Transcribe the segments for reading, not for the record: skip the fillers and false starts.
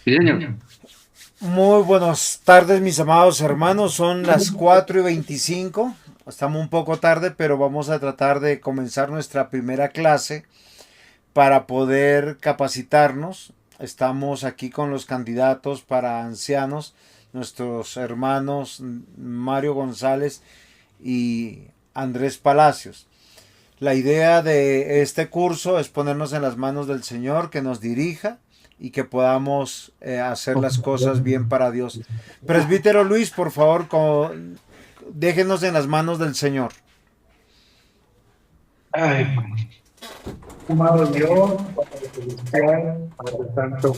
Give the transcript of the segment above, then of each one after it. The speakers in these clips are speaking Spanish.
Sí, señor. Muy buenas tardes, mis amados hermanos. Son las 4:25. Estamos un poco tarde, pero vamos a tratar de comenzar nuestra primera clase para poder capacitarnos. Estamos aquí con los candidatos para ancianos, nuestros hermanos Mario González y Andrés Palacios. La idea de este curso es ponernos en las manos del Señor, que nos dirija y que podamos hacer las cosas bien para Dios. Presbítero Luis, por favor, déjenos en las manos del Señor. Ay, amado Dios, Padre Celestial, Padre Santo,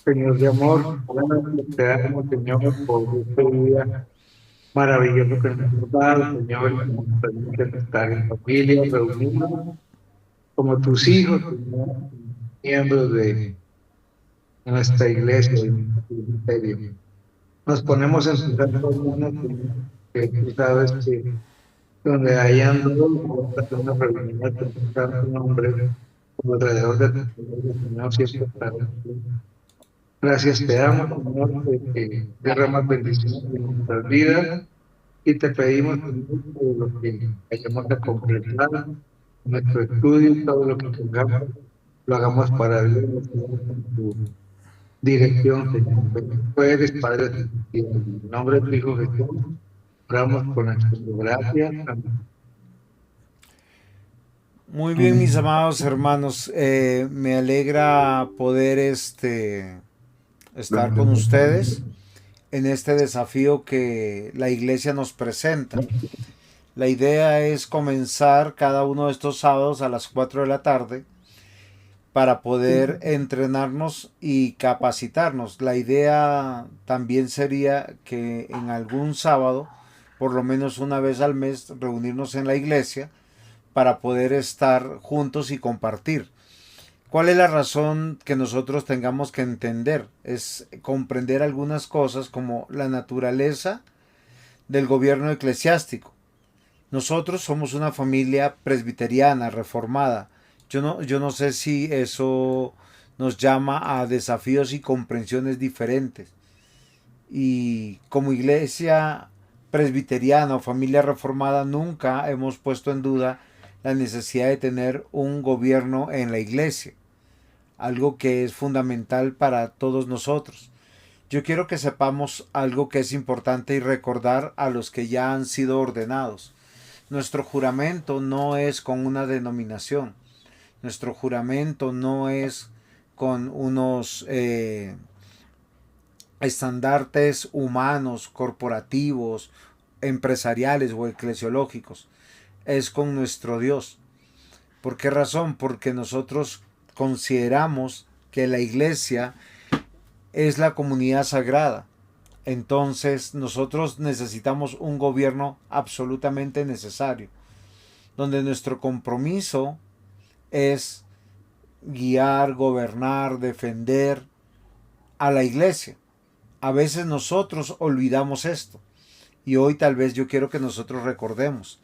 Señor de amor, gracias te damos, Señor, por este día maravilloso que nos has dado, Señor, que nos permite estar en familia, reunidos como tus hijos, Señor, miembros de nuestra iglesia y nuestro ministerio. Nos ponemos en tus santas manos, Señor, que tú sabes que donde hayan dos personas reunidas en tu santo nombre, como alrededor de tu nombre, Señor, siempre estarás tú. Gracias te damos, Señor, de que derramas bendiciones en nuestras vidas y te pedimos, Señor, por lo que vayamos a completar nuestro estudio y todo lo que tengamos, lo hagamos para Dios, lo hagamos con tu dirección, Señor. Tú eres Padre celestial. En el nombre de tu Hijo Jesús, oramos con acción de gracias. Amén. Muy bien, mis amados hermanos. Me alegra poder estar con ustedes en este desafío que la iglesia nos presenta. La idea es comenzar cada uno de estos sábados a las 4 de la tarde para poder entrenarnos y capacitarnos. La idea también sería que en algún sábado, por lo menos una vez al mes, reunirnos en la iglesia para poder estar juntos y compartir. ¿Cuál es la razón que nosotros tengamos que entender? Es comprender algunas cosas como la naturaleza del gobierno eclesiástico. Nosotros somos una familia presbiteriana, reformada. Yo no sé si eso nos llama a desafíos y comprensiones diferentes. Y como iglesia presbiteriana o familia reformada nunca hemos puesto en duda la necesidad de tener un gobierno en la iglesia, algo que es fundamental para todos nosotros. Yo quiero que sepamos algo que es importante y recordar a los que ya han sido ordenados. Nuestro juramento no es con una denominación. Nuestro juramento no es con unos estandartes humanos, corporativos, empresariales o eclesiológicos. Es con nuestro Dios. ¿Por qué razón? Porque nosotros consideramos que la iglesia es la comunidad sagrada. Entonces nosotros necesitamos un gobierno absolutamente necesario, donde nuestro compromiso es guiar, gobernar, defender a la iglesia. A veces nosotros olvidamos esto y hoy tal vez yo quiero que nosotros recordemos.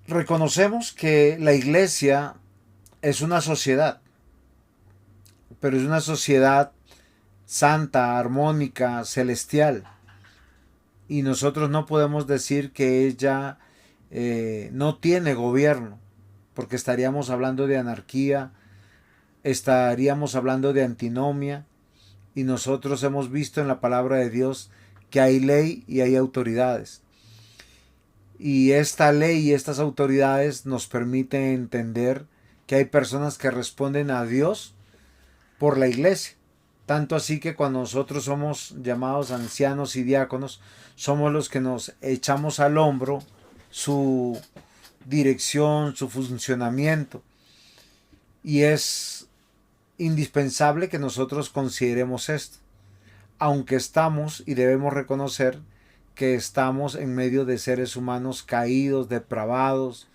Reconocemos que la iglesia es una sociedad, pero es una sociedad santa, armónica, celestial. Y nosotros no podemos decir que ella no tiene gobierno, porque estaríamos hablando de anarquía, estaríamos hablando de antinomia, y nosotros hemos visto en la palabra de Dios que hay ley y hay autoridades. Y esta ley y estas autoridades nos permiten entender que hay personas que responden a Dios por la iglesia. Tanto así que cuando nosotros somos llamados ancianos y diáconos, somos los que nos echamos al hombro su dirección, su funcionamiento. Y es indispensable que nosotros consideremos esto, aunque estamos y debemos reconocer que estamos en medio de seres humanos caídos, depravados,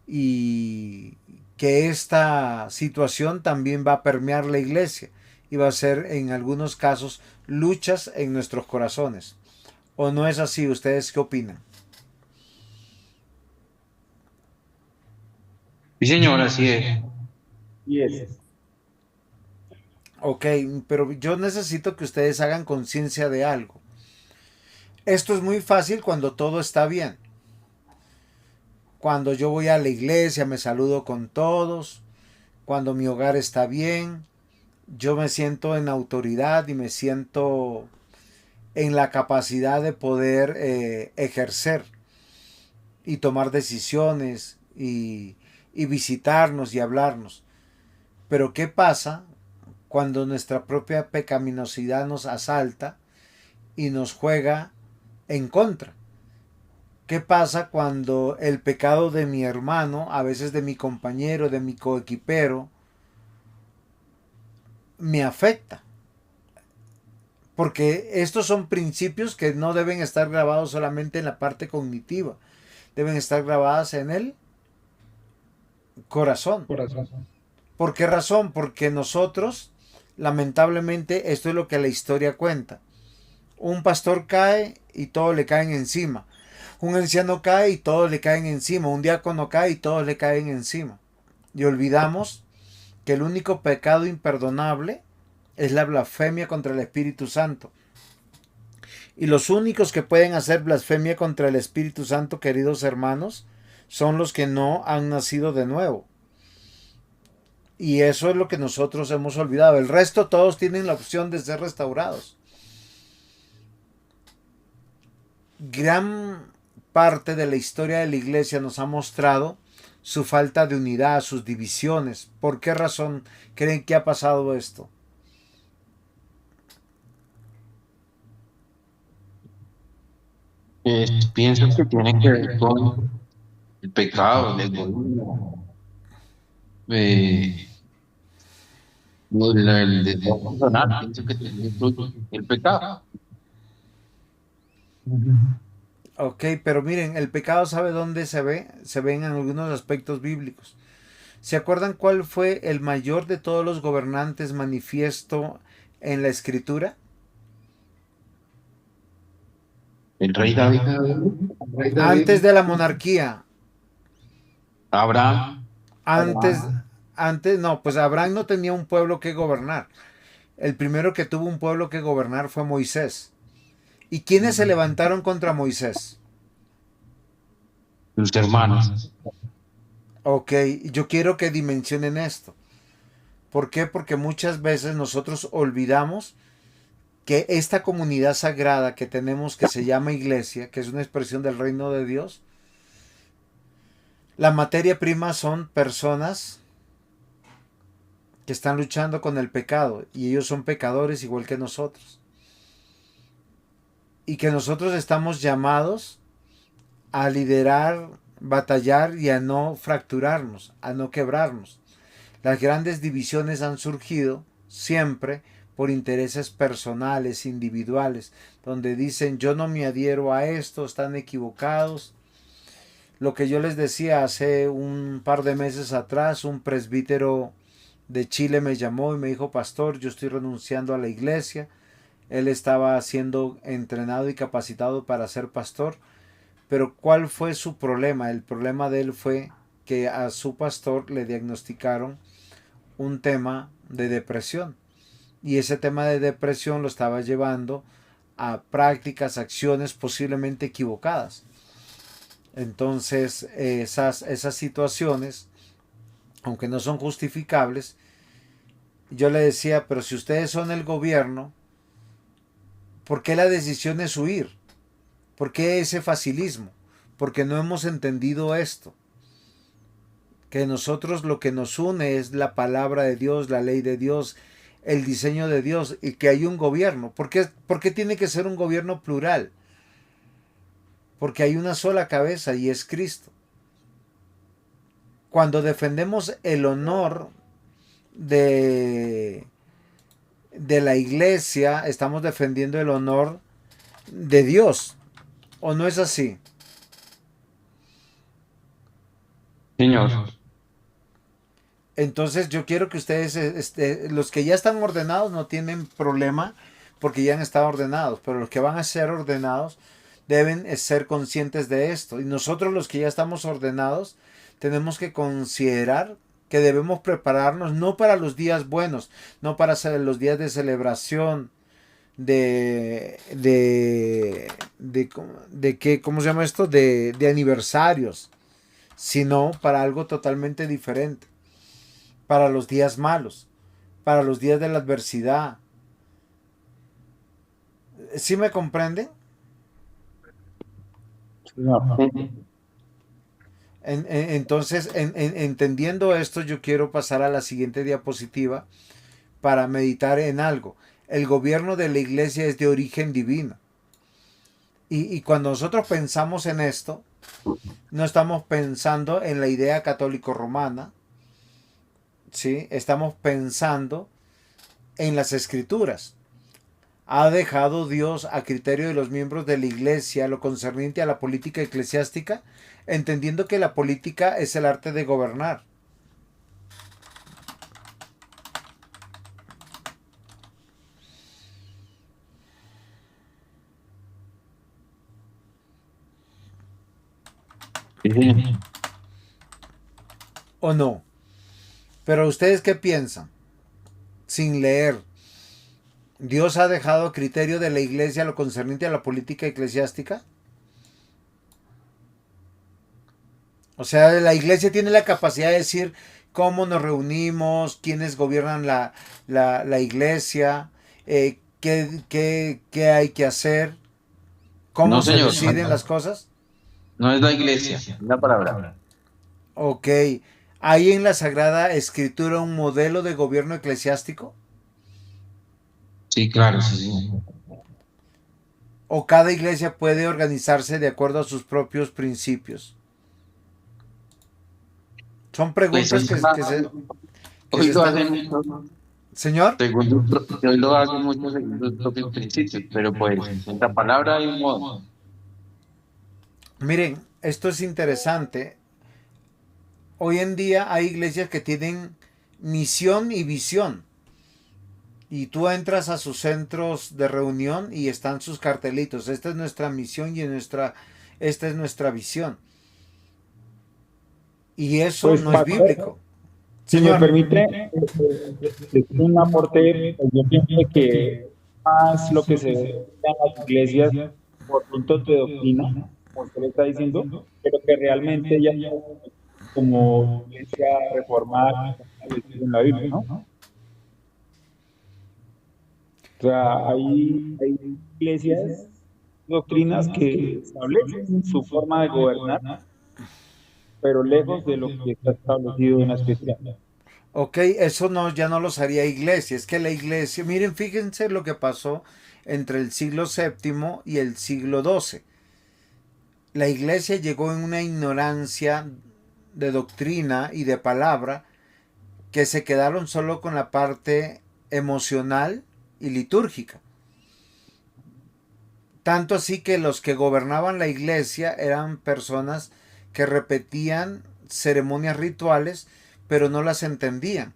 y que esta situación también va a permear la iglesia y va a ser en algunos casos luchas en nuestros corazones. ¿O no es así? ¿Ustedes qué opinan? Sí, señor, así es. Y es. Ok, pero yo necesito que ustedes hagan conciencia de algo. Esto es muy fácil cuando todo está bien. Cuando yo voy a la iglesia, me saludo con todos. Cuando mi hogar está bien, yo me siento en autoridad y me siento en la capacidad de poder ejercer y tomar decisiones y visitarnos y hablarnos. Pero ¿qué pasa cuando nuestra propia pecaminosidad nos asalta y nos juega en contra? ¿Qué pasa cuando el pecado de mi hermano, a veces de mi compañero, de mi coequipero, me afecta? Porque estos son principios que no deben estar grabados solamente en la parte cognitiva, deben estar grabadas en el corazón. Corazón. ¿Por qué razón? Porque nosotros, lamentablemente, esto es lo que la historia cuenta. Un pastor cae y todos le caen encima. Un anciano cae y todos le caen encima. Un diácono cae y todos le caen encima. Y olvidamos que el único pecado imperdonable es la blasfemia contra el Espíritu Santo. Y los únicos que pueden hacer blasfemia contra el Espíritu Santo, queridos hermanos, son los que no han nacido de nuevo. Y eso es lo que nosotros hemos olvidado. El resto todos tienen la opción de ser restaurados. Gran parte de la historia de la iglesia nos ha mostrado su falta de unidad, sus divisiones. ¿Por qué razón creen que ha pasado esto? Pienso que tiene que ver con el pecado, el egoísmo, eh, el deseo personal. Pienso que tiene que ver con el pecado. Ok, pero miren, el pecado, ¿sabe dónde se ve? Se ve en algunos aspectos bíblicos. ¿Se acuerdan cuál fue el mayor de todos los gobernantes manifiesto en la escritura? El rey David, El rey Antes David, de la monarquía, Abraham, antes, no, pues Abraham no tenía un pueblo que gobernar. El primero que tuvo un pueblo que gobernar fue Moisés. ¿Y quiénes se levantaron contra Moisés? sus hermanos. Ok, yo quiero que dimensionen esto. ¿Por qué? Porque muchas veces nosotros olvidamos que esta comunidad sagrada que tenemos, que se llama iglesia, que es una expresión del reino de Dios, la materia prima son personas que están luchando con el pecado y ellos son pecadores igual que nosotros. Y que nosotros estamos llamados a liderar, batallar y a no fracturarnos, a no quebrarnos. Las grandes divisiones han surgido siempre por intereses personales, individuales, donde dicen yo no me adhiero a esto, están equivocados. Lo que yo les decía hace un par de meses atrás, un presbítero de Chile me llamó y me dijo, pastor, yo estoy renunciando a la iglesia. Él estaba siendo entrenado y capacitado para ser pastor. Pero ¿cuál fue su problema? El problema de él fue que a su pastor le diagnosticaron un tema de depresión. Y ese tema de depresión lo estaba llevando a prácticas, acciones posiblemente equivocadas. Entonces esas situaciones, aunque no son justificables, yo le decía, pero si ustedes son el gobierno, ¿por qué la decisión es huir? ¿Por qué ese facilismo? Porque no hemos entendido esto. Que nosotros lo que nos une es la palabra de Dios, la ley de Dios, el diseño de Dios y que hay un gobierno. ¿Por qué tiene que ser un gobierno plural? Porque hay una sola cabeza y es Cristo. Cuando defendemos el honor de la iglesia, estamos defendiendo el honor de Dios. ¿O no es así? Señor, Entonces yo quiero que ustedes, los que ya están ordenados no tienen problema porque ya han estado ordenados, pero los que van a ser ordenados deben ser conscientes de esto. Y nosotros los que ya estamos ordenados tenemos que considerar que debemos prepararnos no para los días buenos, no para los días de celebración, ¿cómo se llama esto? De aniversarios, sino para algo totalmente diferente, para los días malos, para los días de la adversidad. ¿Sí me comprenden? No. Entonces, entendiendo esto, yo quiero pasar a la siguiente diapositiva para meditar en algo. El gobierno de la iglesia es de origen divino. Y cuando nosotros pensamos en esto, no estamos pensando en la idea católico-romana, ¿sí? Estamos pensando en las escrituras. ¿Ha dejado Dios a criterio de los miembros de la iglesia lo concerniente a la política eclesiástica? Entendiendo que la política es el arte de gobernar. Sí, señor. ¿O no? Pero ¿ustedes qué piensan? Sin leer. ¿Dios ha dejado a criterio de la iglesia lo concerniente a la política eclesiástica? O sea, la iglesia tiene la capacidad de decir cómo nos reunimos, quiénes gobiernan la iglesia, qué hay que hacer, cómo No, se señor, deciden las cosas. no es la iglesia, es la palabra. Ok. ¿Hay en la Sagrada Escritura un modelo de gobierno eclesiástico? Sí, claro, sí, sí. ¿O cada iglesia puede organizarse de acuerdo a sus propios principios? Son Pues preguntas hoy, que se hoy lo están... hacen mucho, Señor, hoy lo hacen mucho según sus propios principios, pero pues en la palabra hay un modo. miren, esto es interesante. Hoy en día hay iglesias que tienen misión y visión. Y tú entras a sus centros de reunión y están sus cartelitos. Esta es nuestra misión y esta es nuestra visión. Y eso Pues, no es pastor, bíblico. si me Señor, permite, decir un aporte, pues, yo pienso que más lo que se ve en las iglesias por puntos de doctrina, como usted le está diciendo, pero que realmente ya como iglesia reformada en la Biblia, ¿no? O sea, hay iglesias, doctrinas que establecen su forma de gobernar, pero lejos de lo que está establecido en la escritura. ok, eso no, ya no los haría iglesia. Es que la iglesia, miren, fíjense lo que pasó entre el siglo séptimo y el siglo XII. La iglesia llegó en una ignorancia de doctrina y de palabra que se quedaron solo con la parte emocional y litúrgica. Tanto así que los que gobernaban la iglesia eran personas que repetían ceremonias rituales, pero no las entendían,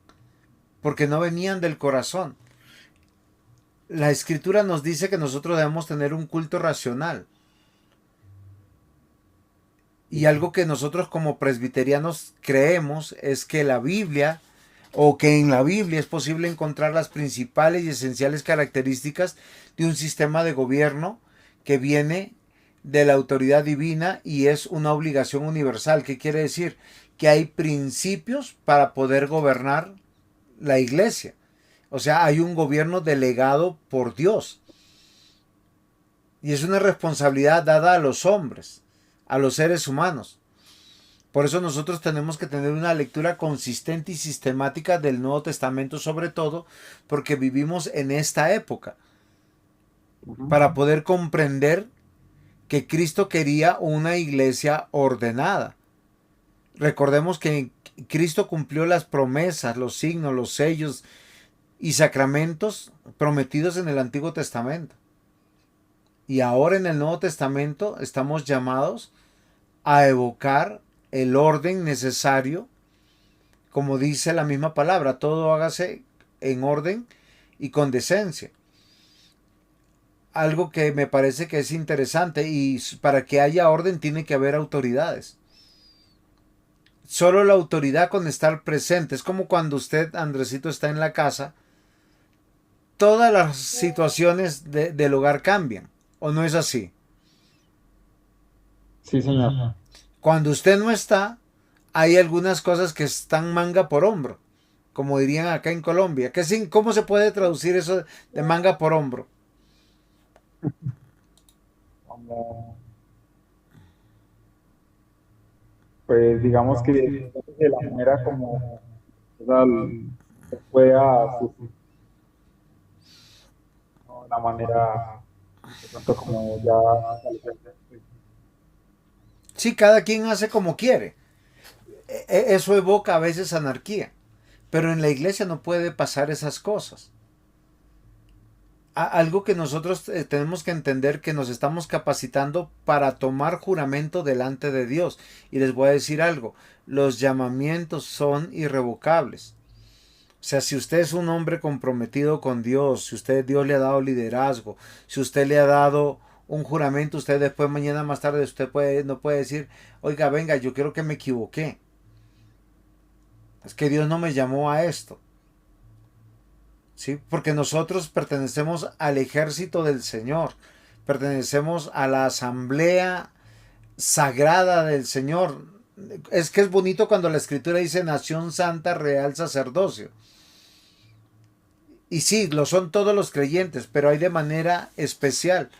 porque no venían del corazón. La escritura nos dice que nosotros debemos tener un culto racional. Y algo que nosotros como presbiterianos creemos es que la Biblia, o que en la Biblia es posible encontrar las principales y esenciales características de un sistema de gobierno que viene de la autoridad divina y es una obligación universal. ¿Qué quiere decir? Que hay principios para poder gobernar la iglesia. O sea, hay un gobierno delegado por Dios. Y es una responsabilidad dada a los hombres, a los seres humanos. Por eso nosotros tenemos que tener una lectura consistente y sistemática del Nuevo Testamento, sobre todo porque vivimos en esta época, para poder comprender que Cristo quería una iglesia ordenada. Recordemos que Cristo cumplió las promesas, los signos, los sellos y sacramentos prometidos en el Antiguo Testamento. Y ahora en el Nuevo Testamento estamos llamados a evocar el orden necesario, como dice la misma palabra, todo hágase en orden y con decencia. Algo que me parece que es interesante, y para que haya orden tiene que haber autoridades. Solo la autoridad con estar presente. Es como cuando usted, Andresito, está en la casa. Todas las situaciones del hogar cambian. ¿O no es así? Sí, señor. Cuando usted no está, hay algunas cosas que están manga por hombro. Como dirían acá en Colombia. ¿Cómo se puede traducir eso de manga por hombro? Como, pues digamos que de la manera como o sea, se pueda, ¿no? La manera de pronto como ya Sí, cada quien hace como quiere. Eso evoca a veces anarquía. Pero en la iglesia no puede pasar esas cosas. Algo que nosotros tenemos que entender, que nos estamos capacitando para tomar juramento delante de Dios. Y les voy a decir algo, los llamamientos son irrevocables. O sea, si usted es un hombre comprometido con Dios, si Dios le ha dado liderazgo, si usted le ha dado un juramento, usted después, mañana más tarde, no puede decir, oiga, venga, yo creo que me equivoqué. Es que Dios no me llamó a esto. ¿Sí? Porque nosotros pertenecemos al ejército del Señor, pertenecemos a la asamblea sagrada del Señor. Es que es bonito cuando la escritura dice nación santa, real sacerdocio. Y sí, lo son todos los creyentes, pero hay de manera especial.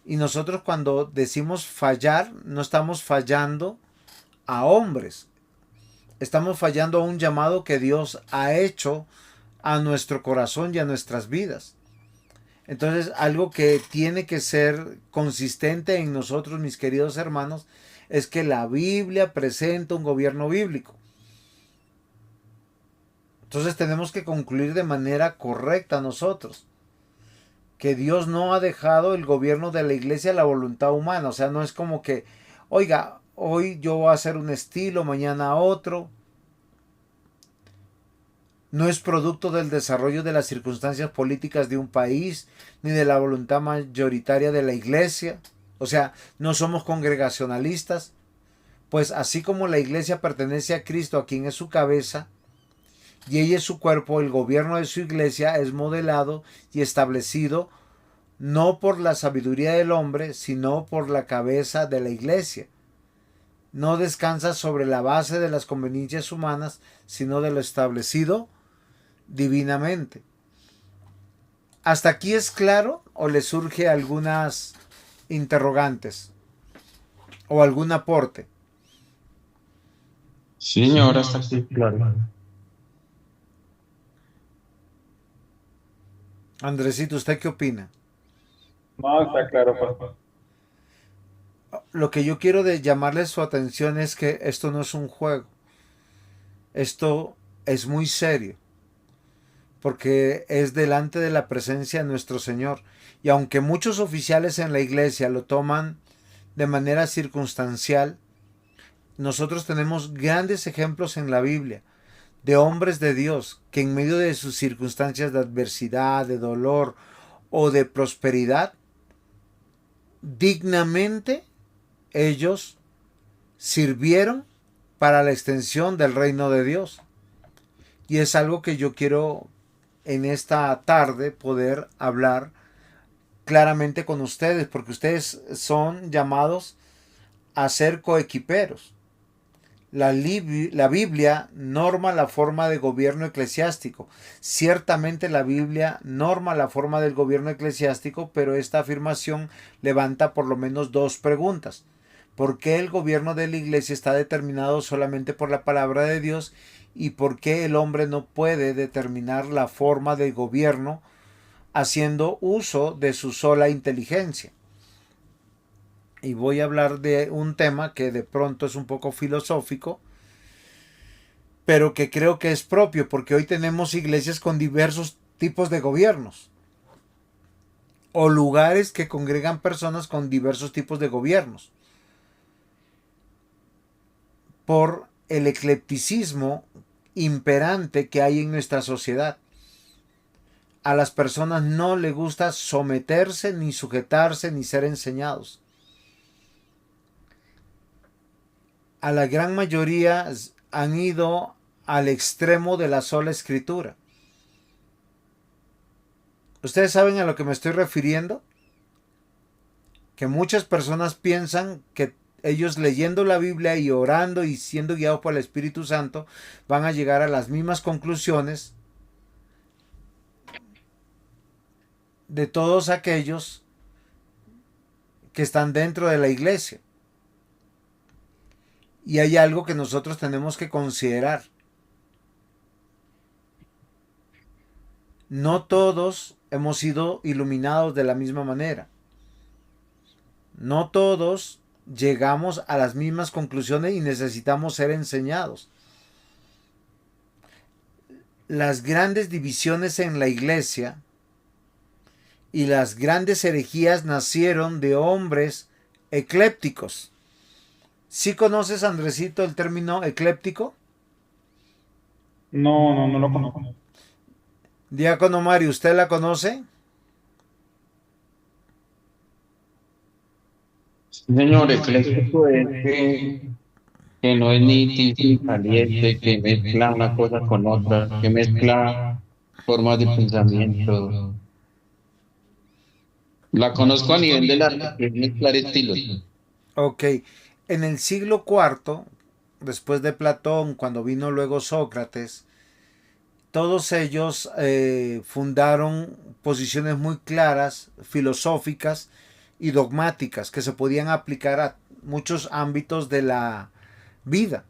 Y nosotros cuando decimos fallar, no estamos fallando a hombres, estamos fallando a un llamado que Dios ha hecho a nuestro corazón y a nuestras vidas. Entonces, algo que tiene que ser consistente en nosotros, mis queridos hermanos, es que la Biblia presenta un gobierno bíblico. Entonces tenemos que concluir de manera correcta nosotros que Dios no ha dejado el gobierno de la iglesia a la voluntad humana. O sea, no es como que, oiga, hoy yo voy a hacer un estilo, mañana otro. No es producto del desarrollo de las circunstancias políticas de un país, ni de la voluntad mayoritaria de la iglesia. O sea, no somos congregacionalistas, pues así como la iglesia pertenece a Cristo, a quien es su cabeza, y ella es su cuerpo, el gobierno de su iglesia es modelado y establecido no por la sabiduría del hombre, sino por la cabeza de la iglesia. No descansa sobre la base de las conveniencias humanas, sino de lo establecido divinamente. ¿Hasta aquí es claro o le surge algunas interrogantes o algún aporte? Sí, señor, hasta aquí, claro. Andresito, ¿usted qué opina? no está claro, pastor. Lo que yo quiero de llamarle su atención es que esto no es un juego. Esto es muy serio, porque es delante de la presencia de nuestro Señor. Y aunque muchos oficiales en la iglesia lo toman de manera circunstancial, nosotros tenemos grandes ejemplos en la Biblia de hombres de Dios que en medio de sus circunstancias de adversidad, de dolor o de prosperidad, dignamente ellos sirvieron para la extensión del reino de Dios. Y es algo que yo quiero en esta tarde poder hablar claramente con ustedes, porque ustedes son llamados a ser coequiperos. La Biblia norma la forma de gobierno eclesiástico. Ciertamente la Biblia norma la forma del gobierno eclesiástico, pero esta afirmación levanta por lo menos dos preguntas. ¿Por qué el gobierno de la iglesia está determinado solamente por la palabra de Dios? ¿Y por qué el hombre no puede determinar la forma de gobierno haciendo uso de su sola inteligencia? Y voy a hablar de un tema que de pronto es un poco filosófico, pero que creo que es propio, porque hoy tenemos iglesias con diversos tipos de gobiernos, o lugares que congregan personas con diversos tipos de gobiernos, por el eclecticismo imperante que hay en nuestra sociedad. A las personas no les gusta someterse, ni sujetarse, ni ser enseñados. A la gran mayoría han ido al extremo de la sola escritura. ¿Ustedes saben a lo que me estoy refiriendo? Que muchas personas piensan que ellos leyendo la Biblia y orando y siendo guiados por el Espíritu Santo van a llegar a las mismas conclusiones de todos aquellos que están dentro de la iglesia. Y hay algo que nosotros tenemos que considerar. No todos hemos sido iluminados de la misma manera. No todos llegamos a las mismas conclusiones y necesitamos ser enseñados. Las grandes divisiones en la iglesia y las grandes herejías nacieron de hombres eclépticos. ¿Sí conoces, Andresito, el término ecléptico? No lo conozco. Diácono Mario, ¿usted la conoce? Señor, ecléctico es que no es ni caliente, que mezcla una cosa con otra, que mezcla formas de pensamiento. La conozco a nivel del arte, que es mezclar estilos. Ok. En el siglo IV, después de Platón, cuando vino luego Sócrates, todos ellos fundaron posiciones muy claras, filosóficas y dogmáticas que se podían aplicar a muchos ámbitos de la vida.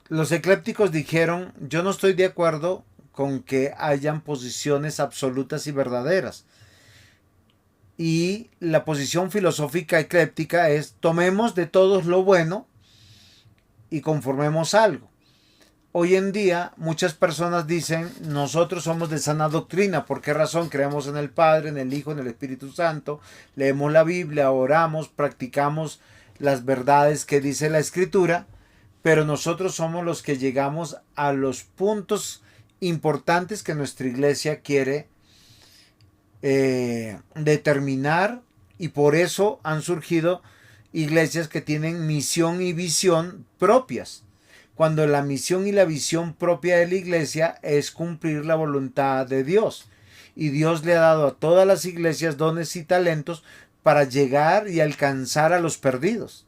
Los eclépticos dijeron, yo no estoy de acuerdo con que hayan posiciones absolutas y verdaderas. Y la posición filosófica ecléptica es, tomemos de todos lo bueno y conformemos algo. Hoy en día muchas personas dicen, nosotros somos de sana doctrina. ¿Por qué razón? Creemos en el Padre, en el Hijo, en el Espíritu Santo, leemos la Biblia, oramos, practicamos las verdades que dice la Escritura, pero nosotros somos los que llegamos a los puntos importantes que nuestra iglesia quiere determinar, y por eso han surgido iglesias que tienen misión y visión propias, cuando la misión y la visión propia de la iglesia es cumplir la voluntad de Dios, y Dios le ha dado a todas las iglesias dones y talentos para llegar y alcanzar a los perdidos.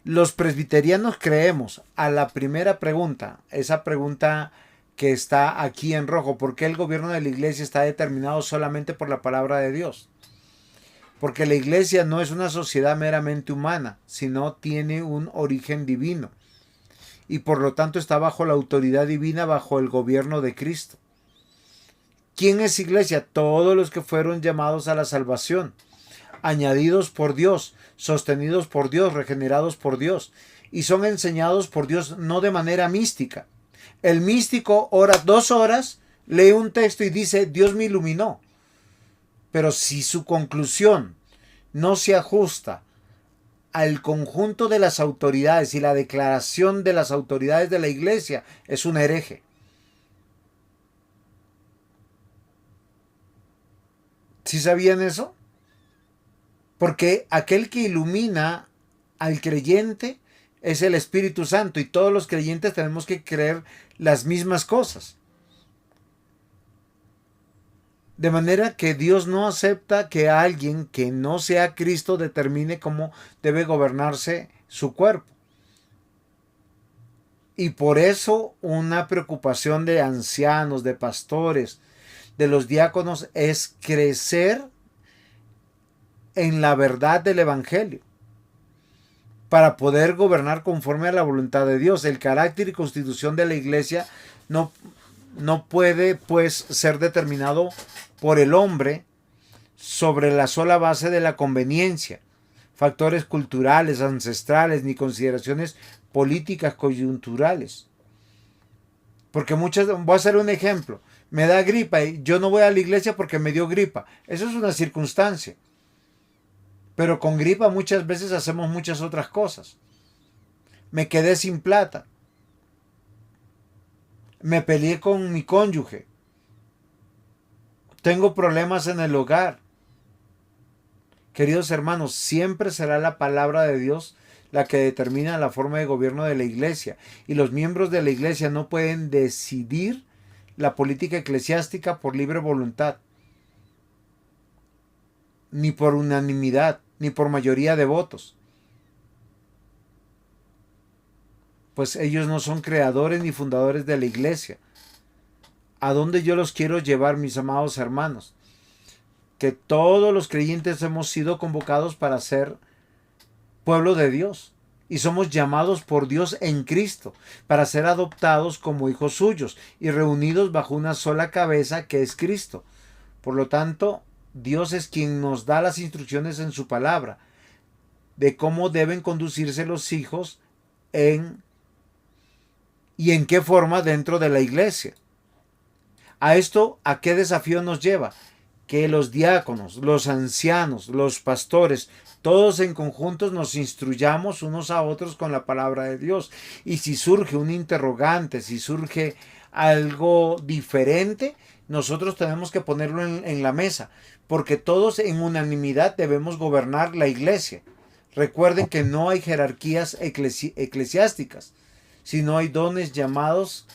Los presbiterianos creemos, a la primera pregunta, esa pregunta que está aquí en rojo, ¿por qué el gobierno de la iglesia está determinado solamente por la palabra de Dios? Porque la iglesia no es una sociedad meramente humana, sino tiene un origen divino, y por lo tanto está bajo la autoridad divina, bajo el gobierno de Cristo. ¿Quién es iglesia? Todos los que fueron llamados a la salvación, añadidos por Dios, sostenidos por Dios, regenerados por Dios, y son enseñados por Dios no de manera mística. El místico ora 2 horas, lee un texto y dice, Dios me iluminó. Pero si su conclusión no se ajusta al conjunto de las autoridades y la declaración de las autoridades de la iglesia, es un hereje. ¿Sí sabían eso? Porque aquel que ilumina al creyente es el Espíritu Santo, y todos los creyentes tenemos que creer las mismas cosas. De manera que Dios no acepta que alguien que no sea Cristo determine cómo debe gobernarse su cuerpo. Y por eso una preocupación de ancianos, de pastores, de los diáconos es crecer en la verdad del Evangelio, para poder gobernar conforme a la voluntad de Dios. El carácter y constitución de la iglesia no puede pues ser determinado por el hombre sobre la sola base de la conveniencia, factores culturales, ancestrales, ni consideraciones políticas coyunturales. Porque voy a hacer un ejemplo, me da gripa y yo no voy a la iglesia porque me dio gripa. Eso es una circunstancia. Pero con gripa muchas veces hacemos muchas otras cosas. Me quedé sin plata. Me peleé con mi cónyuge. Tengo problemas en el hogar. Queridos hermanos, siempre será la palabra de Dios la que determina la forma de gobierno de la iglesia. Y los miembros de la iglesia no pueden decidir la política eclesiástica por libre voluntad, ni por unanimidad, ni por mayoría de votos. Pues ellos no son creadores ni fundadores de la iglesia. ¿A dónde yo los quiero llevar, mis amados hermanos? Que todos los creyentes hemos sido convocados para ser pueblo de Dios. Y somos llamados por Dios en Cristo para ser adoptados como hijos suyos y reunidos bajo una sola cabeza que es Cristo. Por lo tanto, Dios es quien nos da las instrucciones en su palabra de cómo deben conducirse los hijos y en qué forma dentro de la iglesia. A esto, ¿a qué desafío nos lleva? Que los diáconos, los ancianos, los pastores, todos en conjuntos nos instruyamos unos a otros con la palabra de Dios. Y si surge un interrogante, si surge algo diferente, nosotros tenemos que ponerlo en la mesa, porque todos en unanimidad debemos gobernar la iglesia. Recuerden que no hay jerarquías eclesiásticas, sino hay dones llamados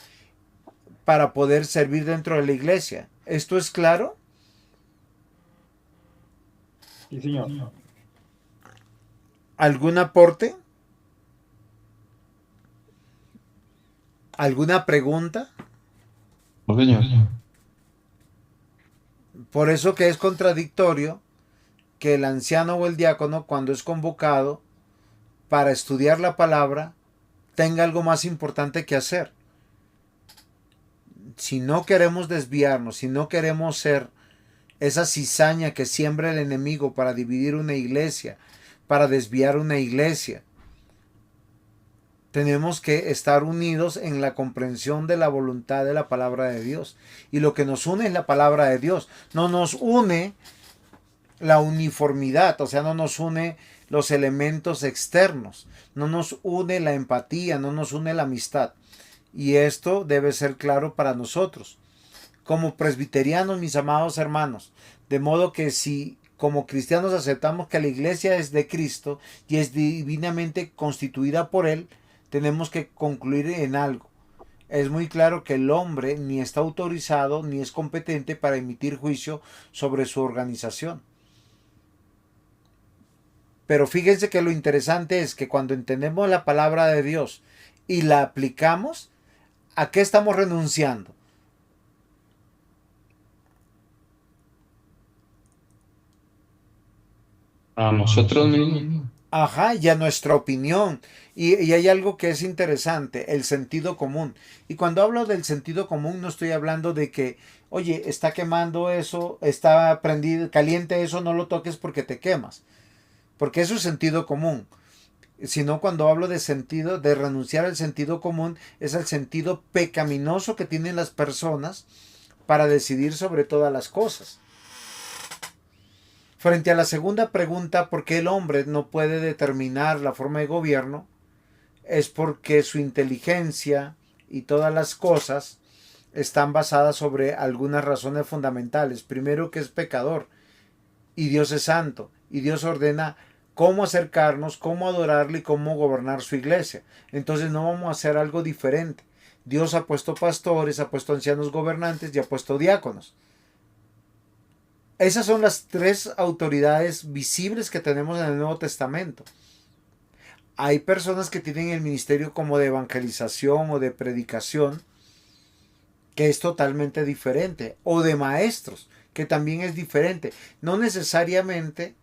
para poder servir dentro de la iglesia. ¿Esto es claro? Sí, señor. ¿Algún aporte? ¿Alguna pregunta? No, señor. Por eso que es contradictorio que el anciano o el diácono, cuando es convocado para estudiar la palabra, tenga algo más importante que hacer. Si no queremos desviarnos, si no queremos ser esa cizaña que siembra el enemigo para dividir una iglesia, para desviar una iglesia, tenemos que estar unidos en la comprensión de la voluntad de la palabra de Dios. Y lo que nos une es la palabra de Dios. No nos une la uniformidad, o sea, no nos une los elementos externos, no nos une la empatía, no nos une la amistad. Y esto debe ser claro para nosotros, como presbiterianos, mis amados hermanos. De modo que si como cristianos aceptamos que la iglesia es de Cristo y es divinamente constituida por Él, tenemos que concluir en algo. Es muy claro que el hombre ni está autorizado ni es competente para emitir juicio sobre su organización. Pero fíjense que lo interesante es que cuando entendemos la palabra de Dios y la aplicamos, ¿a qué estamos renunciando? A nosotros mismos. Ajá, y a nuestra opinión. Y hay algo que es interesante, el sentido común. Y cuando hablo del sentido común no estoy hablando de que, oye, está quemando eso, está prendido, caliente eso, no lo toques porque te quemas. Porque eso es sentido común. Sino cuando hablo de sentido, de renunciar al sentido común, es el sentido pecaminoso que tienen las personas para decidir sobre todas las cosas. Frente a la segunda pregunta, ¿por qué el hombre no puede determinar la forma de gobierno? Es porque su inteligencia y todas las cosas están basadas sobre algunas razones fundamentales. Primero, que es pecador y Dios es santo y Dios ordena cómo acercarnos, cómo adorarle y cómo gobernar su iglesia. Entonces no vamos a hacer algo diferente. Dios ha puesto pastores, ha puesto ancianos gobernantes y ha puesto diáconos. Esas son las tres autoridades visibles que tenemos en el Nuevo Testamento. Hay personas que tienen el ministerio como de evangelización o de predicación, que es totalmente diferente, o de maestros, que también es diferente. No necesariamente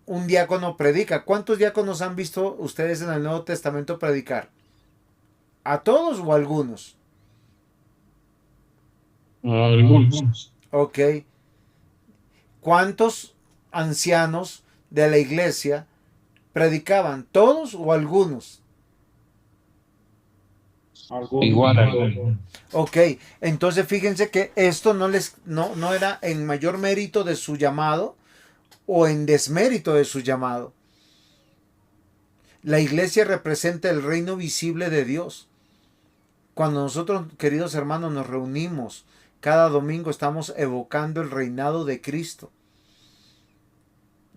un diácono predica. ¿Cuántos diáconos han visto ustedes en el Nuevo Testamento predicar? ¿A todos o a algunos? Algunos. Ok. ¿Cuántos ancianos de la iglesia predicaban? ¿Todos o algunos? Igual a algunos. Ok, entonces fíjense que esto no era en mayor mérito de su llamado o en desmérito de su llamado. La iglesia representa el reino visible de Dios. Cuando nosotros, queridos hermanos, nos reunimos cada domingo, estamos evocando el reinado de Cristo.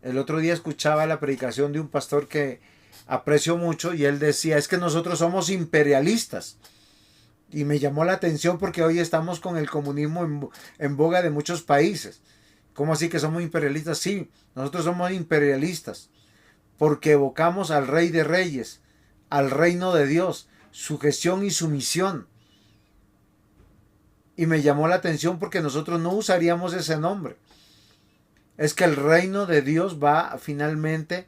El otro día escuchaba la predicación de un pastor que aprecio mucho, y él decía, es que nosotros somos imperialistas. Y me llamó la atención porque hoy estamos con el comunismo en boga de muchos países. ¿Cómo así que somos imperialistas? Sí, nosotros somos imperialistas porque evocamos al Rey de Reyes, al reino de Dios, sujeción y sumisión. Y me llamó la atención porque nosotros no usaríamos ese nombre. Es que el reino de Dios va finalmente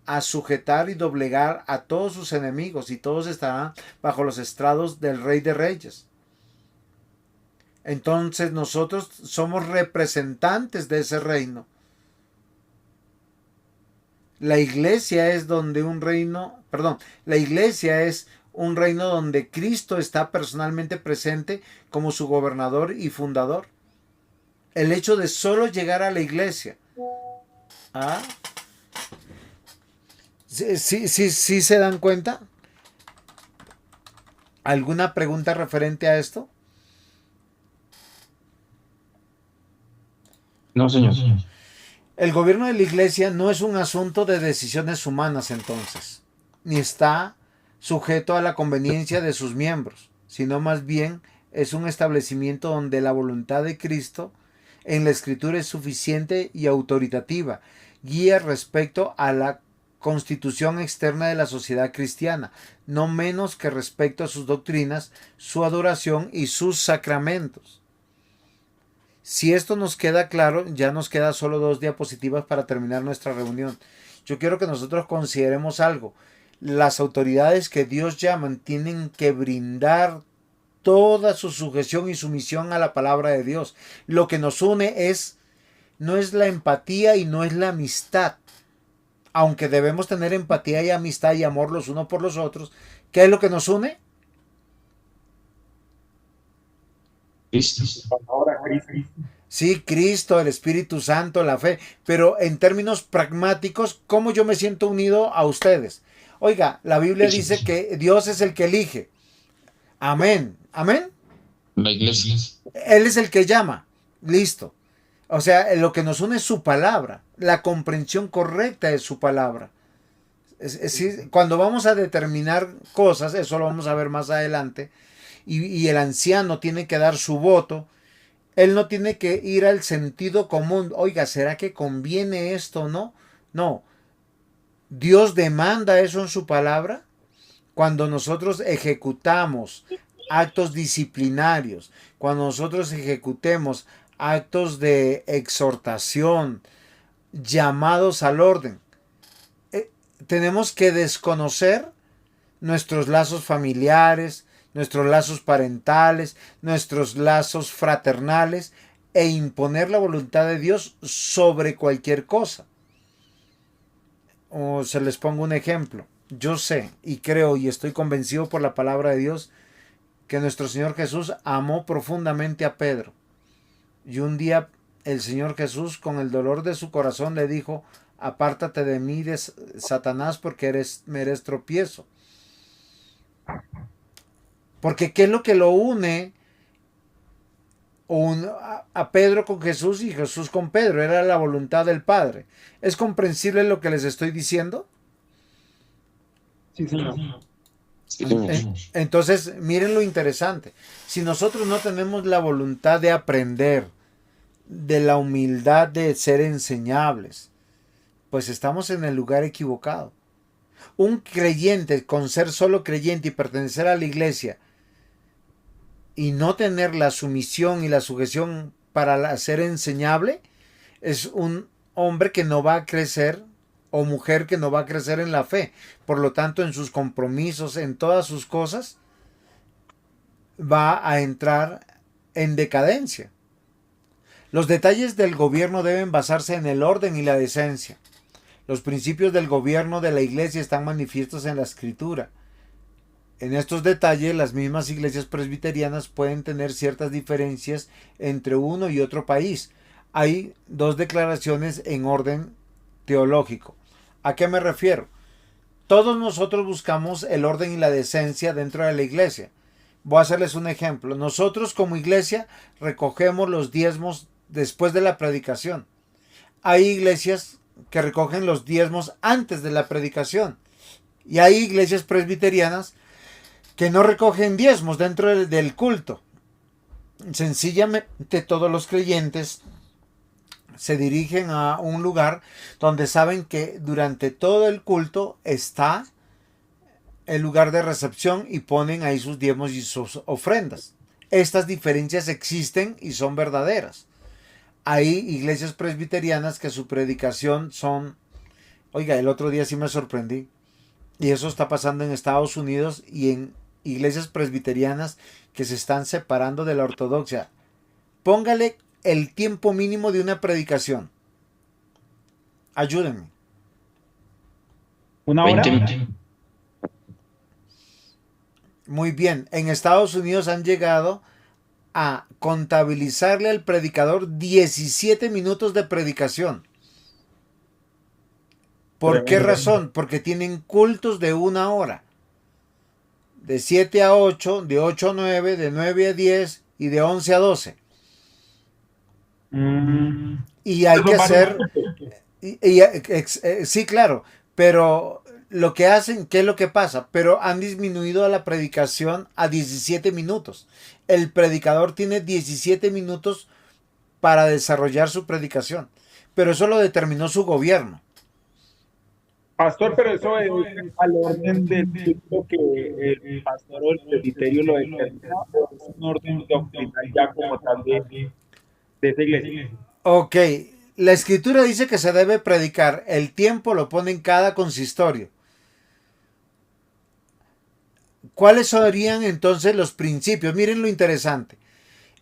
a sujetar y doblegar a todos sus enemigos, y todos estarán bajo los estrados del Rey de Reyes. Entonces nosotros somos representantes de ese reino. La iglesia es la iglesia es un reino donde Cristo está personalmente presente como su gobernador y fundador. El hecho de solo llegar a la iglesia. ¿Ah? ¿Sí se dan cuenta? ¿Alguna pregunta referente a esto? No, señor. El gobierno de la iglesia no es un asunto de decisiones humanas entonces, ni está sujeto a la conveniencia de sus miembros, sino más bien es un establecimiento donde la voluntad de Cristo en la Escritura es suficiente y autoritativa, guía respecto a la constitución externa de la sociedad cristiana, no menos que respecto a sus doctrinas, su adoración y sus sacramentos. Si esto nos queda claro, ya nos queda solo 2 diapositivas para terminar nuestra reunión. Yo quiero que nosotros consideremos algo. Las autoridades que Dios llaman tienen que brindar toda su sujeción y sumisión a la palabra de Dios. Lo que nos une no es la empatía y no es la amistad. Aunque debemos tener empatía y amistad y amor los unos por los otros, ¿qué es lo que nos une? Cristo. Ahora, Cristo. Sí, Cristo, el Espíritu Santo, la fe, pero en términos pragmáticos, ¿cómo yo me siento unido a ustedes? Oiga, la Biblia dice que Dios es el que elige. Amén. Amén. La iglesia. Él es el que llama. Listo. O sea, lo que nos une es su palabra, la comprensión correcta de su palabra. Cuando vamos a determinar cosas, eso lo vamos a ver más adelante, y el anciano tiene que dar su voto, él no tiene que ir al sentido común. Oiga, ¿será que conviene esto o no? No. Dios demanda eso en su palabra. Cuando nosotros ejecutamos actos disciplinarios, cuando nosotros ejecutemos actos de exhortación, llamados al orden, tenemos que desconocer nuestros lazos familiares, nuestros lazos parentales, nuestros lazos fraternales, e imponer la voluntad de Dios sobre cualquier cosa. O se les pongo un ejemplo. Yo sé y creo y estoy convencido por la palabra de Dios que nuestro Señor Jesús amó profundamente a Pedro. Y un día el Señor Jesús, con el dolor de su corazón, le dijo: apártate de mí, Satanás, porque me eres tropiezo. Porque ¿qué es lo que lo une a Pedro con Jesús y Jesús con Pedro? Era la voluntad del Padre. ¿Es comprensible lo que les estoy diciendo? Sí, señor. Entonces, miren lo interesante. Si nosotros no tenemos la voluntad de aprender, de la humildad de ser enseñables, pues estamos en el lugar equivocado. Un creyente, con ser solo creyente y pertenecer a la iglesia, y no tener la sumisión y la sujeción para ser enseñable, es un hombre que no va a crecer, o mujer que no va a crecer en la fe. Por lo tanto, en sus compromisos, en todas sus cosas, va a entrar en decadencia. Los detalles del gobierno deben basarse en el orden y la decencia. Los principios del gobierno de la iglesia están manifiestos en la Escritura. En estos detalles, las mismas iglesias presbiterianas pueden tener ciertas diferencias entre uno y otro país. Hay 2 declaraciones en orden teológico. ¿A qué me refiero? Todos nosotros buscamos el orden y la decencia dentro de la iglesia. Voy a hacerles un ejemplo. Nosotros como iglesia recogemos los diezmos después de la predicación. Hay iglesias que recogen los diezmos antes de la predicación. Y hay iglesias presbiterianas que no recogen diezmos dentro del culto. Sencillamente todos los creyentes se dirigen a un lugar donde saben que durante todo el culto está el lugar de recepción y ponen ahí sus diezmos y sus ofrendas. Estas diferencias existen y son verdaderas. Hay iglesias presbiterianas que su predicación son... Oiga, el otro día sí me sorprendí. Y eso está pasando en Estados Unidos y en iglesias presbiterianas que se están separando de la ortodoxia. Póngale el tiempo mínimo de una predicación. Ayúdenme. ¿Una 20 hora? minutos. Muy bien. En Estados Unidos han llegado a contabilizarle al predicador 17 minutos de predicación. ¿Por qué Tremendo. razón? Porque tienen cultos de una hora. De 7 a 8, de 8 a 9, de 9 a 10 y de 11 a 12. Mm, Y hay que son varios hacer... cultos. Sí, claro, pero lo que hacen, ¿qué es lo que pasa? Pero han disminuido la predicación a 17 minutos. El predicador tiene 17 minutos para desarrollar su predicación, pero eso lo determinó su gobierno. Pastor, pero eso es al orden del culto que el pastor o el presbiterio lo determina, o es un orden doctrinal ya como tal de esa iglesia. Ok, la escritura dice que se debe predicar, el tiempo lo pone en cada consistorio. ¿Cuáles serían entonces los principios? Miren lo interesante.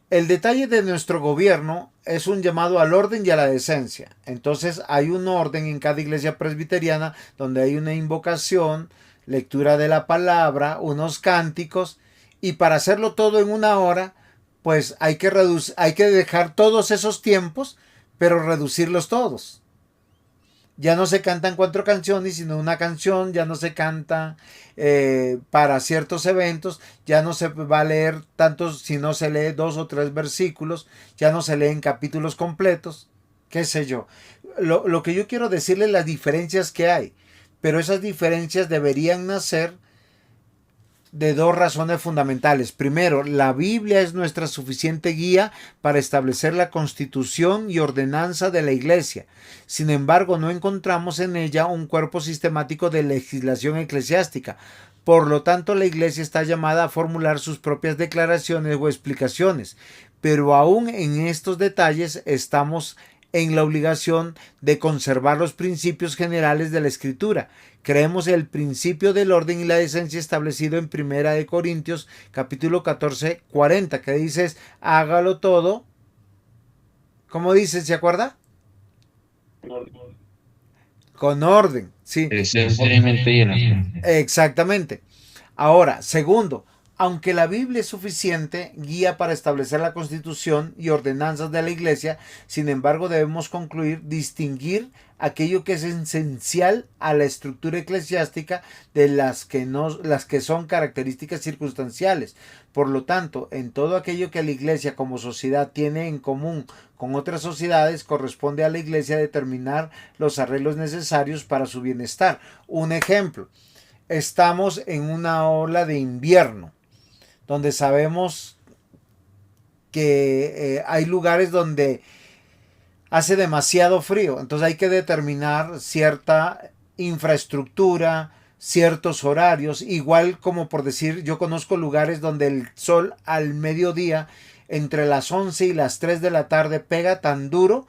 El detalle de nuestro gobierno es un llamado al orden y a la decencia. Entonces hay un orden en cada iglesia presbiteriana donde hay una invocación, lectura de la palabra, unos cánticos, y para hacerlo todo en una hora, pues hay que dejar todos esos tiempos, pero reducirlos todos. Ya no se cantan 4 canciones, sino una canción, ya no se canta para ciertos eventos, ya no se va a leer tantos, si no se lee 2 o 3 versículos, ya no se leen capítulos completos, qué sé yo. Lo que yo quiero decirles las diferencias que hay, pero esas diferencias deberían nacer de 2 razones fundamentales. Primero, la Biblia es nuestra suficiente guía para establecer la constitución y ordenanza de la Iglesia. Sin embargo, no encontramos en ella un cuerpo sistemático de legislación eclesiástica. Por lo tanto, la Iglesia está llamada a formular sus propias declaraciones o explicaciones. Pero aún en estos detalles estamos en la obligación de conservar los principios generales de la Escritura. Creemos el principio del orden y la decencia establecido en Primera de Corintios capítulo 14, 40, que dice hágalo todo. ¿Cómo dice? ¿Se acuerda? Con orden, sí. Sencillamente y en la... Exactamente. Ahora, segundo, aunque la Biblia es suficiente guía para establecer la constitución y ordenanzas de la Iglesia, sin embargo debemos distinguir aquello que es esencial a la estructura eclesiástica de las que son características circunstanciales. Por lo tanto, en todo aquello que la Iglesia como sociedad tiene en común con otras sociedades, corresponde a la Iglesia determinar los arreglos necesarios para su bienestar. Un ejemplo, estamos en una ola de invierno, donde sabemos que hay lugares donde hace demasiado frío, entonces hay que determinar cierta infraestructura, ciertos horarios, igual como por decir, yo conozco lugares donde el sol al mediodía, entre las 11 y las 3 de la tarde, pega tan duro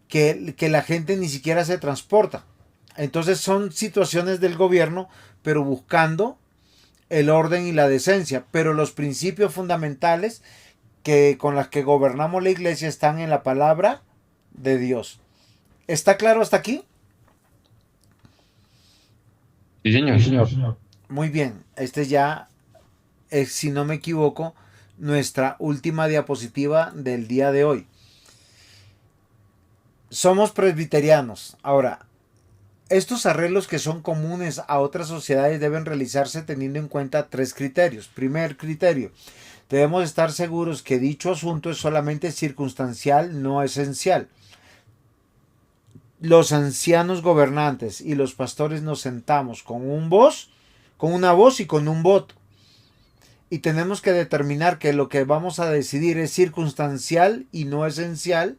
que la gente ni siquiera se transporta. Entonces son situaciones del gobierno, pero buscando el orden y la decencia, pero los principios fundamentales con los que gobernamos la iglesia están en la palabra de Dios. ¿Está claro hasta aquí? Sí, señor. Sí, señor. Muy bien, este ya es, si no me equivoco, nuestra última diapositiva del día de hoy. Somos presbiterianos. Ahora, estos arreglos que son comunes a otras sociedades deben realizarse teniendo en cuenta 3 criterios. Primer criterio, debemos estar seguros que dicho asunto es solamente circunstancial, no esencial. los ancianos gobernantes y los pastores nos sentamos con una voz y con un voto. Y tenemos que determinar que lo que vamos a decidir es circunstancial y no esencial.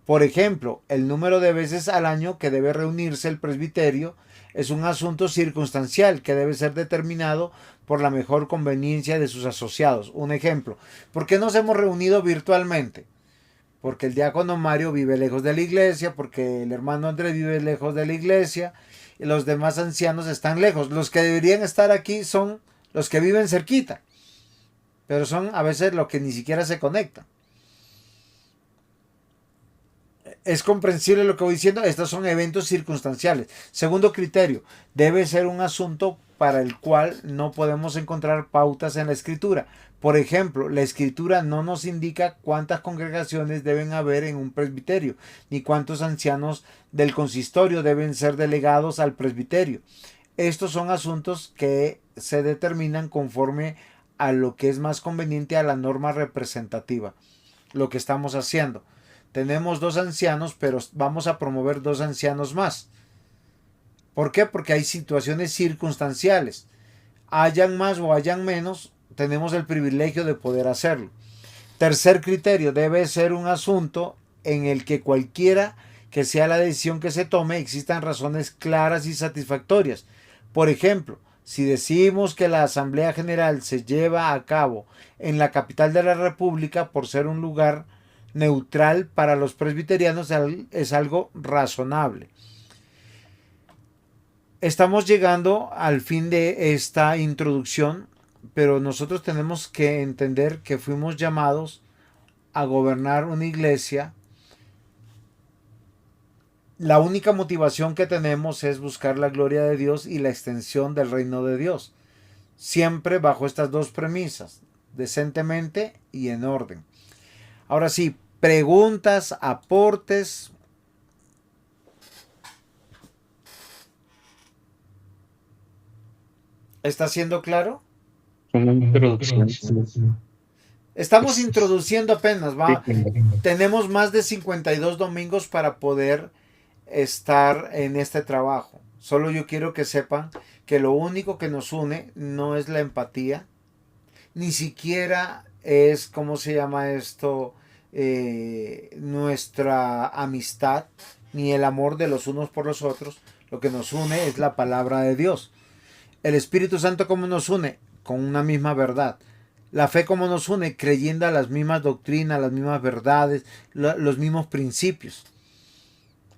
Por ejemplo, el número de veces al año que debe reunirse el presbiterio es un asunto circunstancial que debe ser determinado por la mejor conveniencia de sus asociados. Un ejemplo, ¿por qué nos hemos reunido virtualmente? Porque el diácono Mario vive lejos de la iglesia, porque el hermano Andrés vive lejos de la iglesia, y los demás ancianos están lejos. Los que deberían estar aquí son los que viven cerquita, pero son a veces los que ni siquiera se conectan. Es comprensible lo que voy diciendo. Estos son eventos circunstanciales. Segundo criterio, debe ser un asunto para el cual no podemos encontrar pautas en la escritura. Por ejemplo, la escritura no nos indica cuántas congregaciones deben haber en un presbiterio, ni cuántos ancianos del consistorio deben ser delegados al presbiterio. Estos son asuntos que se determinan conforme a lo que es más conveniente a la norma representativa. Lo que estamos haciendo. Tenemos 2 ancianos, pero vamos a promover 2 ancianos más. ¿Por qué? Porque hay situaciones circunstanciales. Hayan más o hayan menos, tenemos el privilegio de poder hacerlo. Tercer criterio, debe ser un asunto en el que cualquiera que sea la decisión que se tome, existan razones claras y satisfactorias. Por ejemplo, si decimos que la Asamblea General se lleva a cabo en la capital de la República por ser un lugar neutral para los presbiterianos, es algo razonable. Estamos llegando al fin de esta introducción, pero nosotros tenemos que entender que fuimos llamados a gobernar una iglesia. La única motivación que tenemos es buscar la gloria de Dios y la extensión del reino de Dios, siempre bajo estas 2 premisas, decentemente y en orden. Ahora sí, preguntas, aportes. ¿Está siendo claro? Una introducción. Estamos introduciendo apenas, ¿va? Tenemos más de 52 domingos para poder estar en este trabajo. Solo yo quiero que sepan que lo único que nos une no es la empatía, ni siquiera es, ¿cómo se llama esto? Nuestra amistad, ni el amor de los unos por los otros. Lo que nos une es la palabra de Dios. El Espíritu Santo, ¿cómo nos une? Con una misma verdad. La fe, ¿cómo nos une? Creyendo a las mismas doctrinas, las mismas verdades, los mismos principios.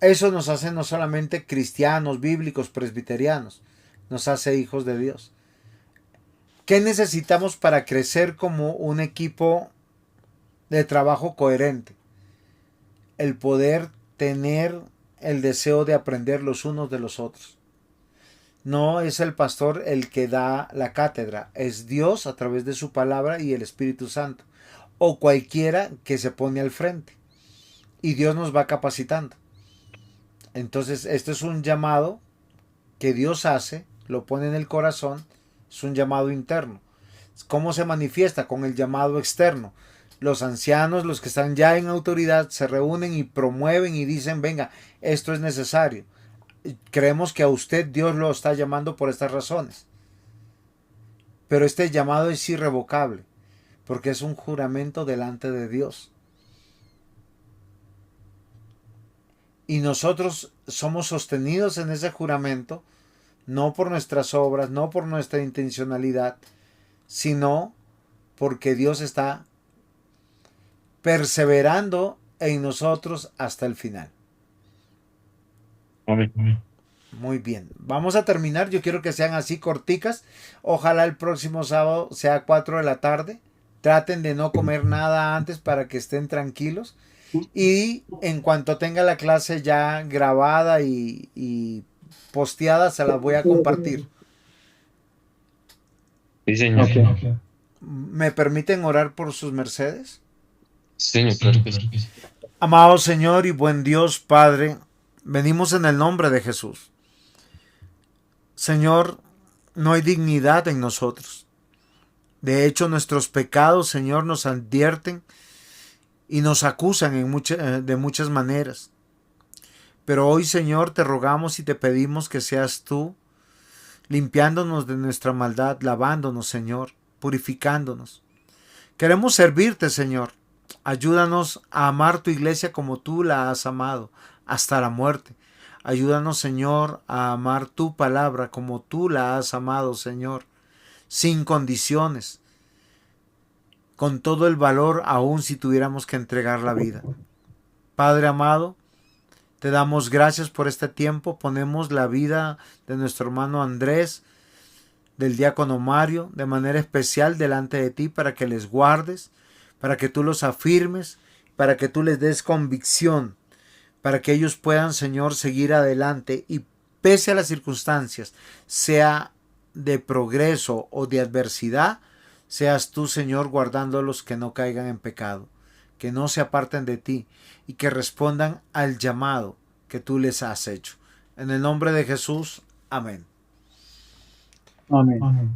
Eso nos hace no solamente cristianos, bíblicos, presbiterianos, nos hace hijos de Dios. ¿Qué necesitamos para crecer como un equipo de trabajo coherente? El poder tener el deseo de aprender los unos de los otros. No es el pastor el que da la cátedra, es Dios a través de su palabra y el Espíritu Santo, o cualquiera que se pone al frente, y Dios nos va capacitando. Entonces, esto es un llamado que Dios hace, lo pone en el corazón, es un llamado interno. ¿Cómo se manifiesta? Con el llamado externo. Los ancianos, los que están ya en autoridad, se reúnen y promueven y dicen, venga, esto es necesario. Creemos que a usted Dios lo está llamando por estas razones. Pero este llamado es irrevocable, porque es un juramento delante de Dios. Y nosotros somos sostenidos en ese juramento, no por nuestras obras, no por nuestra intencionalidad, sino porque Dios está perseverando en nosotros hasta el final. Amén. Muy bien, vamos a terminar. Yo quiero que sean así corticas. Ojalá el próximo sábado sea 4 de la tarde. Traten de no comer nada antes para que estén tranquilos. Y en cuanto tenga la clase ya grabada y posteada, se las voy a compartir. Sí, señor. Ok. ¿Me permiten orar por sus mercedes? Sí, señor, claro que sí. Amado Señor y buen Dios Padre, venimos en el nombre de Jesús. Señor, no hay dignidad en nosotros. De hecho, nuestros pecados, Señor, nos advierten y nos acusan de muchas maneras. Pero hoy, Señor, te rogamos y te pedimos que seas tú limpiándonos de nuestra maldad, lavándonos, Señor, purificándonos. Queremos servirte, Señor. Ayúdanos a amar tu iglesia como tú la has amado hasta la muerte. Ayúdanos, Señor, a amar tu palabra como tú la has amado, Señor, sin condiciones, con todo el valor, aun si tuviéramos que entregar la vida. Padre amado, te damos gracias por este tiempo. Ponemos la vida de nuestro hermano Andrés, del diácono Mario, de manera especial delante de ti para que les guardes, para que tú los afirmes, para que tú les des convicción, para que ellos puedan, Señor, seguir adelante y pese a las circunstancias, sea de progreso o de adversidad, seas tú, Señor, guardándolos que no caigan en pecado, que no se aparten de ti y que respondan al llamado que tú les has hecho. En el nombre de Jesús, amén. Amén.